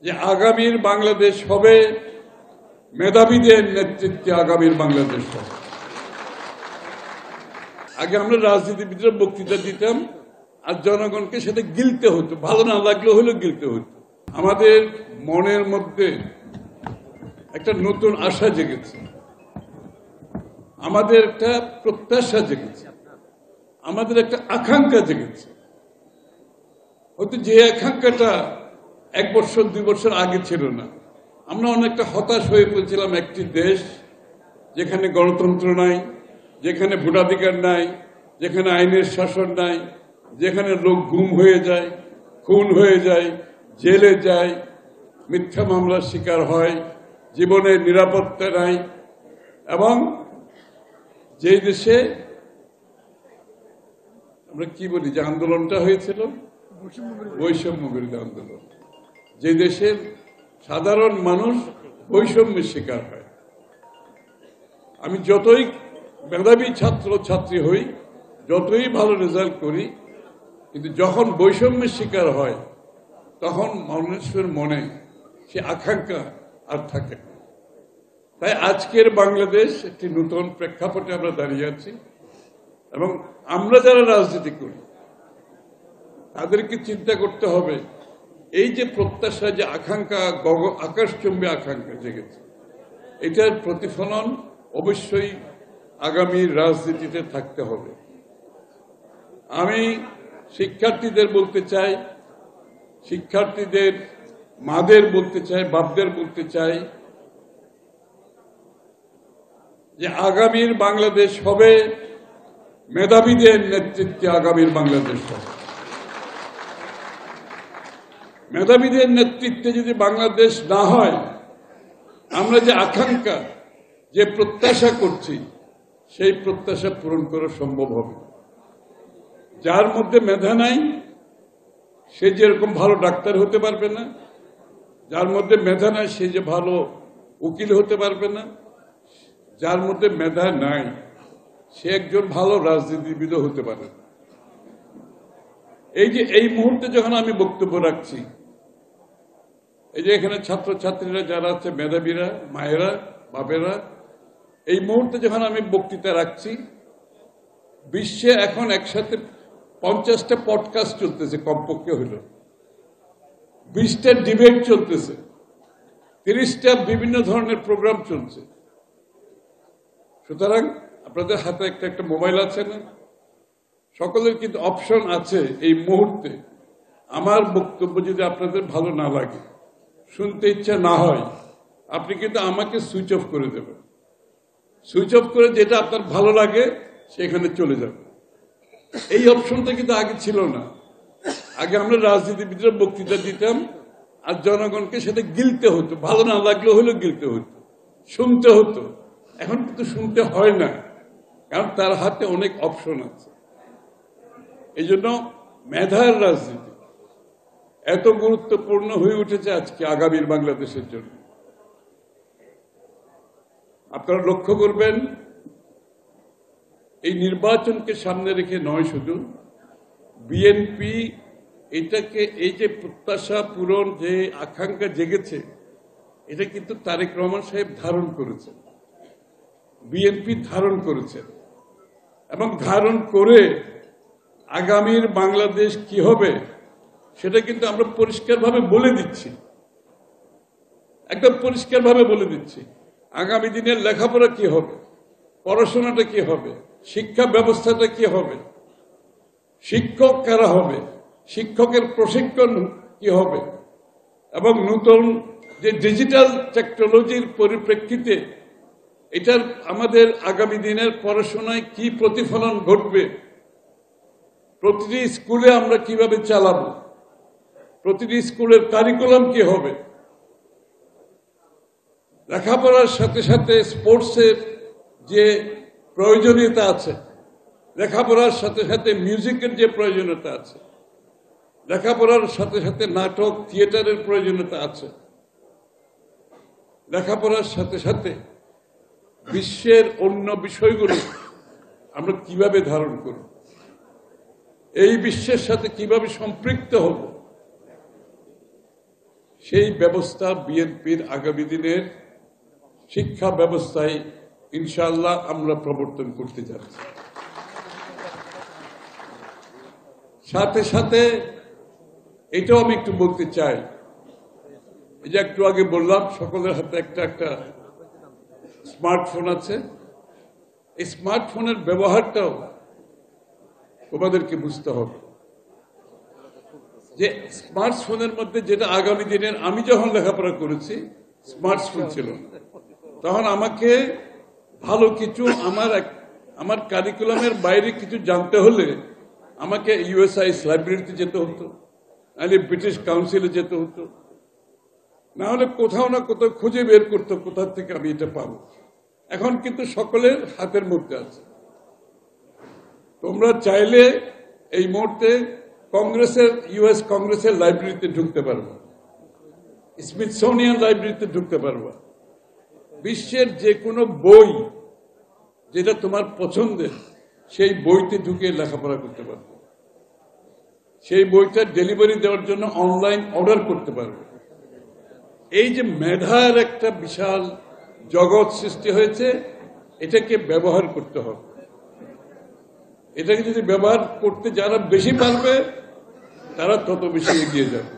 যে আগামীর বাংলাদেশ হবে মেধাবীদের নেতৃত্বে আগামীর বাংলাদেশ হবে। আগে আমরা রাজনীতিবিদরা বক্তৃতা দিতাম আর জনগণকে সেটা গিলতে হতো, ভালো না লাগলে হলেও গিলতে হতো। আমাদের মনের মধ্যে একটা নতুন আশা জেগেছে, আমাদের একটা প্রত্যাশা জেগেছে, আমাদের একটা আকাঙ্ক্ষা জেগেছে। হয়তো যে আকাঙ্ক্ষাটা 1 বছর 2 বছর আগে ছিল না। আমরা অনেকটা হতাশ হয়ে পড়েছিলাম, একটি দেশ যেখানে গণতন্ত্র নাই, যেখানে ভোটাধিকার নাই, যেখানে আইনের শাসন নাই, যেখানে লোক গুম হয়ে যায়, খুন হয়ে যায়, জেলে যায়, মিথ্যা মামলার শিকার হয়, জীবনের নিরাপত্তা নাই, এবং যেই দেশে আমরা কি বলি যে আন্দোলনটা হয়েছিল বৈষম্য বিরোধী আন্দোলন, যে দেশের সাধারণ মানুষ বৈষম্যের শিকার হয়। আমি যতই মেধাবী ছাত্র ছাত্রী হই, যতই ভালো রেজাল্ট করি, কিন্তু যখন বৈষম্যের শিকার হয় তখন মানুষের মনে সে আকাঙ্ক্ষা আর থাকে না। তাই আজকের বাংলাদেশ একটি নতুন প্রেক্ষাপটে আমরা দাঁড়িয়ে আছি, এবং আমরা যারা রাজনীতি করি তাদেরকে চিন্তা করতে হবে, এই যে প্রত্যাশা, যে আকাঙ্ক্ষা, আকাশচুম্বী আকাঙ্ক্ষা জেগেছে, এটার প্রতিফলন অবশ্যই আগামী রাজনীতিতে থাকতে হবে। আমি শিক্ষার্থীদের বলতে চাই, শিক্ষার্থীদের মাদের বলতে চাই, বাপদের বলতে চাই, যে আগামীর বাংলাদেশ হবে মেধাবীদের নেতৃত্বে আগামীর বাংলাদেশ হবে। মেধাবীদের নেতৃত্বে যদি বাংলাদেশ না হয়, আমরা যে আকাঙ্ক্ষা, যে প্রত্যাশা করছি, সেই প্রত্যাশা পূরণ করা সম্ভব হবে। যার মধ্যে মেধা নাই সে যেরকম ভালো ডাক্তার হতে পারবে না, যার মধ্যে মেধা নাই সে যে ভালো উকিল হতে পারবে না, যার মধ্যে মেধা নাই সে একজন ভালো রাজনীতিবিদও হতে পারে না। এই যে এই মুহূর্তে যখন আমি বক্তব্য রাখছি, এই যে এখানে ছাত্রছাত্রীরা যারা আছে, মেধাবীরা, মায়েরা, বাপেরা, এই মুহূর্তে যখন আমি বক্তৃতা রাখছি, বিশ্বে এখন একসাথে 50টা পডকাস্ট চলতেছে, কমপক্ষে হইল 20টা ডিবেট চলতেছে, 30টা বিভিন্ন ধরনের প্রোগ্রাম চলছে। সুতরাং আপনাদের হাতে একটা মোবাইল আছে না, সকলের কিন্তু অপশন আছে। এই মুহূর্তে আমার বক্তব্য যদি আপনাদের ভালো না লাগে, শুনতে ইচ্ছা না হয়, আপনি কিন্তু আমাকে সুইচ অফ করে দেবেন। সুইচ অফ করে যেটা আপনার ভালো লাগে সেখানে চলে যাবে। এই অপশনটা কিন্তু আগে ছিল না। আগে আমরা রাজনীতিবিদরা বক্তৃতা দিতাম আর জনগণকে সেটা গিলতে হতো, ভালো না লাগলে হলেও গিলতে হতো, শুনতে হতো। এখন কিন্তু শুনতে হয় না, কারণ তার হাতে অনেক অপশন আছে। এই জন্য মেধার রাজনীতি এত গুরুত্বপূর্ণ হয়ে উঠেছে আজকে আগামীর বাংলাদেশের জন্য। আপনারা লক্ষ্য করবেন, এই নির্বাচনকে সামনে রেখে নয়, শুধু বিএনপি এটাকে, এই যে প্রত্যাশা পূরণ, যে আকাঙ্ক্ষা জেগেছে, এটা কিন্তু তারেক রহমান সাহেব ধারণ করেছেন, বিএনপি ধারণ করেছেন, এবং ধারণ করে আগামীর বাংলাদেশ কি হবে সেটা কিন্তু আমরা পরিষ্কারভাবে বলে দিচ্ছি, একদম পরিষ্কারভাবে বলে দিচ্ছি। আগামী দিনের লেখাপড়া কি হবে, পড়াশোনাটা কি হবে, শিক্ষা ব্যবস্থাটা কি হবে, শিক্ষক কারা হবে, শিক্ষকের প্রশিক্ষণ কি হবে, এবং নতুন যে ডিজিটাল টেকনোলজির পরিপ্রেক্ষিতে এটার আমাদের আগামী দিনের পড়াশোনায় কি প্রতিফলন ঘটবে, প্রতিটি স্কুলে আমরা কিভাবে চালাবো, প্রতিটি স্কুলের কারিকুলাম কি হবে, লেখাপড়ার সাথে সাথে স্পোর্টসের যে প্রয়োজনীয়তা আছে, লেখাপড়ার সাথে সাথে মিউজিকের যে প্রয়োজনীয়তা আছে, লেখাপড়ার সাথে সাথে নাটক, থিয়েটারের প্রয়োজনীয়তা আছে, লেখাপড়ার সাথে সাথে বিশ্বের অন্য বিষয়গুলো আমরা কিভাবে ধারণ করব, এই বিশ্বের সাথে কিভাবে সম্পৃক্ত হব, সেই ব্যবস্থা বিএনপির আগামী দিনের শিক্ষা ব্যবস্থায় ইনশাআল্লাহ আমরা প্রবর্তন করতে যাচ্ছি। সাথে সাথে এটাও আমি একটু বলতে চাই, এই যে একটু আগে বললাম সকলের হাতে একটা একটা স্মার্টফোন আছে, এই স্মার্টফোনের ব্যবহারটাও তোমাদেরকে বুঝতে হবে যে স্মার্টফোনের মধ্যে যেটা আগামী দিনের, আমি যখন লেখাপড়া করেছি স্মার্টফোন ছিল না, তখন আমাকে ভালো কিছু আমার কারিকুলামের বাইরে কিছু জানতে হলে আমাকে ইউএসআইএস লাইব্রেরিতে যেতে হতো, নাহলে ব্রিটিশ কাউন্সিলে যেতে হতো, না হলে কোথাও না কোথাও খুঁজে বের করতো কোথা থেকে আমি এটা পাবো। এখন কিন্তু সকলের হাতের মধ্যে আছে। তোমরা চাইলে এই মুহূর্তে ইউএস কংগ্রেসের লাইব্রেরিতে ঢুকতে পারবা, স্মিথসোনিয়ান লাইব্রেরিতে ঢুকতে পারবা, বিশ্বের যে কোনো বই যেটা তোমার পছন্দের সেই বইতে ঢুকে লেখাপড়া করতে পারবে, সেই বইটা ডেলিভারি দেওয়ার জন্য অনলাইন অর্ডার করতে পারবে। এই যে মেধার একটা বিশাল জগৎ সৃষ্টি হয়েছে, এটাকে ব্যবহার করতে হবে। এটাকে যদি ব্যবহার করতে যারা বেশি পারবে তারা তত বেশি এগিয়ে যাবে।